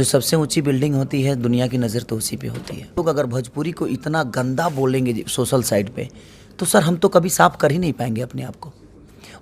जो सबसे ऊंची बिल्डिंग होती है दुनिया की नज़र तो उसी पे होती है। लोग अगर भोजपुरी को इतना गंदा बोलेंगे सोशल साइट पे तो सर हम तो कभी साफ कर ही नहीं पाएंगे अपने आप को।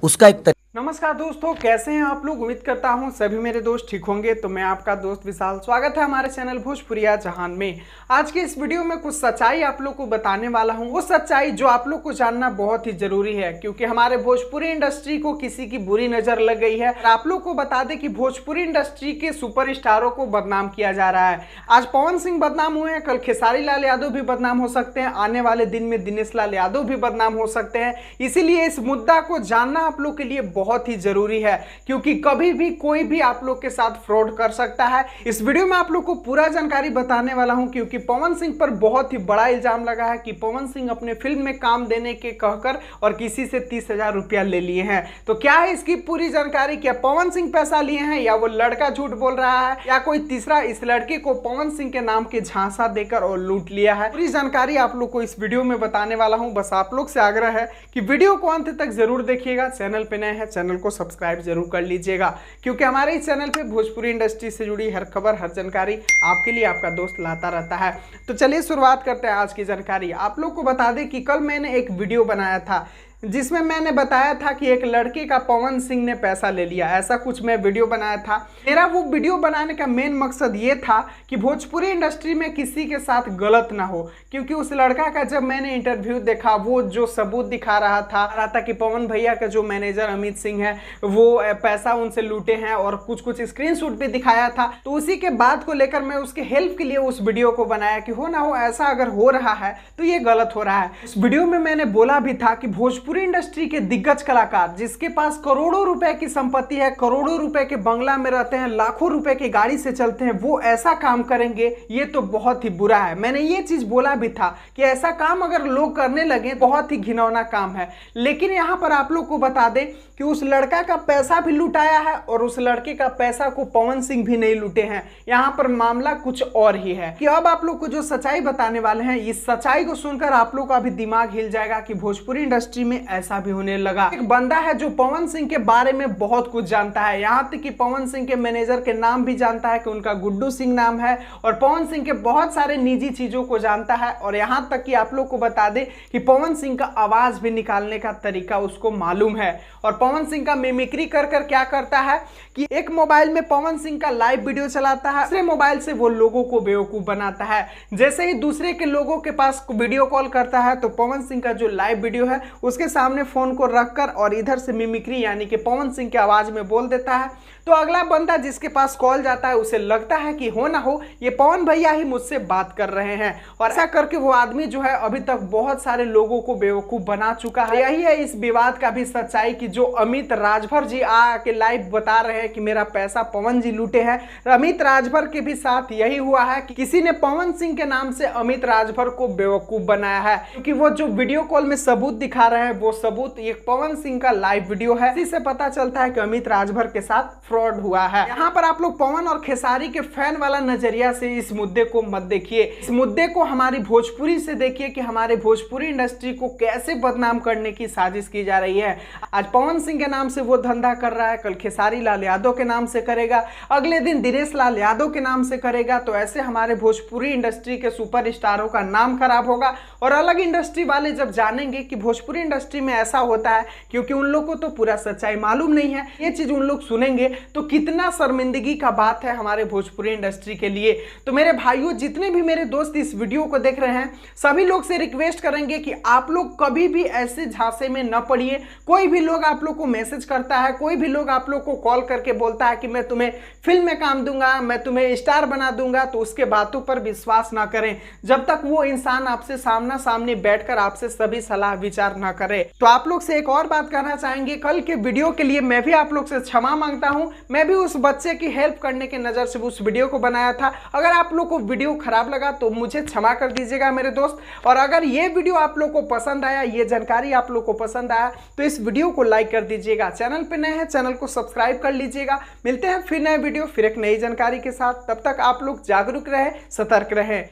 उसका एक नमस्कार दोस्तों, कैसे हैं आप लोग। उम्मीद करता हूं सभी मेरे दोस्त ठीक होंगे। तो मैं आपका दोस्त विशाल, स्वागत है हमारे चैनल भोजपुरिया जहान में। आज के इस वीडियो में कुछ सच्चाई आप लोग को बताने वाला हूं, वो सच्चाई जो आप लोग को जानना बहुत ही जरूरी है, क्योंकि हमारे भोजपुरी इंडस्ट्री को किसी की बुरी नजर लग गई है। आप लोग को बता दें कि भोजपुरी इंडस्ट्री के सुपर स्टारों को बदनाम किया जा रहा है। आज पवन सिंह बदनाम हुए हैं, कल खेसारी लाल यादव भी बदनाम हो सकते हैं, आने वाले दिन में दिनेश लाल यादव भी बदनाम हो सकते हैं। इसीलिए इस मुद्दा को जानना आप लोग के लिए बहुत ही जरूरी है, क्योंकि कभी भी कोई भी आप लोग के साथ फ्रॉड कर सकता है। इस वीडियो में आप लोग को पूरा जानकारी बताने वाला हूं, क्योंकि पवन सिंह पर बहुत ही बड़ा इल्जाम लगा है कि पवन सिंह अपने फिल्म में काम देने के कहकर और किसी से 30,000 रुपया ले लिए हैं। तो क्या है इसकी पूरी जानकारी, क्या पवन सिंह पैसा लिए हैं या वो लड़का झूठ बोल रहा है या कोई तीसरा इस लड़के को पवन सिंह के नाम के झांसा देकर और लूट लिया है। पूरी जानकारी आप लोग को इस वीडियो में बताने वाला हूं। बस आप लोग से आग्रह है कि वीडियो को अंत तक जरूर देखिएगा। चैनल पे नए हैं, चैनल को सब्सक्राइब जरूर कर लीजिएगा, क्योंकि हमारे इस चैनल पे भोजपुरी इंडस्ट्री से जुड़ी हर खबर, हर जानकारी आपके लिए आपका दोस्त लाता रहता है। तो चलिए शुरुआत करते हैं आज की जानकारी। आप लोग को बता दें कि कल मैंने एक वीडियो बनाया था जिसमें मैंने बताया था कि एक लड़के का पवन सिंह ने पैसा ले लिया, ऐसा कुछ मैं वीडियो बनाया था। मेरा वो वीडियो बनाने का मेन मकसद ये था कि भोजपुरी इंडस्ट्री में किसी के साथ गलत ना हो, क्योंकि उस लड़का का जब मैंने इंटरव्यू देखा, वो जो सबूत दिखा रहा था कि पवन भैया का जो मैनेजर अमित सिंह है वो पैसा उनसे लूटे हैं और कुछ स्क्रीनशॉट भी दिखाया था। तो उसी के बात को लेकर मैं उसके हेल्प के लिए उस वीडियो को बनाया कि हो ना हो ऐसा अगर हो रहा है तो ये गलत हो रहा है। उस वीडियो में मैंने बोला भी था कि भोजपुरी इंडस्ट्री के दिग्गज कलाकार जिसके पास करोड़ों रुपए की संपत्ति है, करोड़ों रुपए के बंगला में रहते हैं, लाखों रुपए की गाड़ी से चलते हैं, वो ऐसा काम करेंगे ये तो बहुत ही बुरा है। मैंने ये चीज बोला भी था कि ऐसा काम अगर लोग करने लगे बहुत ही घिनौना काम है। लेकिन यहां पर आप लोग को बता दें कि उस लड़का का पैसा भी लुटाया है और उस लड़के का पैसा को पवन सिंह भी नहीं लूटे हैं। यहां पर मामला कुछ और ही है कि अब आप लोग को जो सच्चाई बताने वाले हैं, इस सच्चाई को सुनकर आप लोग का भी दिमाग हिल जाएगा कि भोजपुरी इंडस्ट्री में ऐसा भी होने लगा। एक बंदा है जो पवन सिंह के बारे में बहुत कुछ जानता है, यहां तक कि पवन सिंह के मैनेजर के नाम भी जानता है कि उनका गुड्डू सिंह नाम है, और पवन सिंह के बहुत सारे निजी चीजों को जानता है। और यहां तक कि आप लोग को बता दे कि पवन सिंह का आवाज भी निकालने का तरीका उसको मालूम है। और पवन सिंह का मिमिक्री कर कर क्या करता है कि एक मोबाइल में पवन सिंह का लाइव वीडियो चलाता है, दूसरे मोबाइल से वो लोगों को बेवकूफ बनाता है। जैसे ही दूसरे के लोगों के पास वीडियो कॉल करता है तो पवन सिंह का जो लाइव वीडियो है उसके सामने फोन को रखकर और इधर से मिमिक्री यानी कि पवन सिंह की आवाज में बोल देता है। तो अगला बंदा जिसके पास कॉल जाता है उसे लगता है कि हो ना हो ये पवन भैया ही मुझसे बात कर रहे हैं, और ऐसा करके वो आदमी जो है अभी तक बहुत सारे लोगों को बेवकूफ बना चुका है। यही है इस विवाद का भी सच्चाई कि जो अमित राजभर जी आके लाइव बता रहे हैं कि मेरा पैसा पवन जी लूटे हैं, अमित राजभर के भी साथ यही हुआ है कि किसी ने पवन सिंह के नाम से अमित राजभर को बेवकूफ बनाया है, क्योंकि वो जो वीडियो कॉल में सबूत दिखा रहे हैं वो सबूत एक पवन सिंह का लाइव वीडियो है। इसी से पता चलता है कि अमित राजभर के साथ फ्रॉड हुआ है। यहाँ पर आप लोग पवन और खेसारी के फैन वाला नजरिया से इस मुद्दे को मत देखिए, इस मुद्दे को हमारी भोजपुरी से देखिए कि हमारे भोजपुरी इंडस्ट्री को कैसे बदनाम करने की साजिश की जा रही है। आज पवन सिंह के नाम से वो धंधा कर रहा है, कल खेसारी लाल यादव के नाम से करेगा, अगले दिन दिनेश लाल यादव के नाम से करेगा। तो ऐसे हमारे भोजपुरी इंडस्ट्री के सुपर स्टारों का नाम खराब होगा, और अलग इंडस्ट्री वाले जब जानेंगे कि भोजपुरी इंडस्ट्री में ऐसा होता है, क्योंकि उन लोग को तो पूरा सच्चाई मालूम नहीं है, ये चीज उन लोग सुनेंगे तो कितना शर्मिंदगी का बात है हमारे भोजपुरी इंडस्ट्री के लिए। तो मेरे भाइयों, जितने भी मेरे दोस्त इस वीडियो को देख रहे हैं, सभी लोग से रिक्वेस्ट करेंगे कि आप लोग कभी भी ऐसे झांसे में न पड़िए। कोई भी लोग आप लोग को मैसेज करता है, कोई भी लोग आप लोग को कॉल करके बोलता है कि मैं तुम्हें फिल्म में काम दूंगा, मैं तुम्हें स्टार बना दूंगा, तो उसके बातों पर विश्वास ना करें जब तक वो इंसान आपसे सामना सामने बैठकर आपसे सभी सलाह विचार ना करे। तो आप लोग से एक और बात कहना चाहेंगे, कल के वीडियो के लिए मैं भी आप लोग से क्षमा मांगता हूं। मैं भी उस बच्चे की हेल्प करने के नजर से उस वीडियो को बनाया था। अगर आप लोग को वीडियो खराब लगा तो मुझे क्षमा कर दीजिएगा मेरे दोस्त। और अगर ये वीडियो आप लोग को पसंद आया, ये जानकारी आप लोग को पसंद आया, तो इस वीडियो को लाइक कर दीजिएगा। चैनल पे नए हैं, चैनल को सब्सक्राइब कर लीजिएगा। मिलते हैं फिर नए वीडियो, फिर एक नई जानकारी के साथ। तब तक आप लोग जागरूक रहे, सतर्क रहे।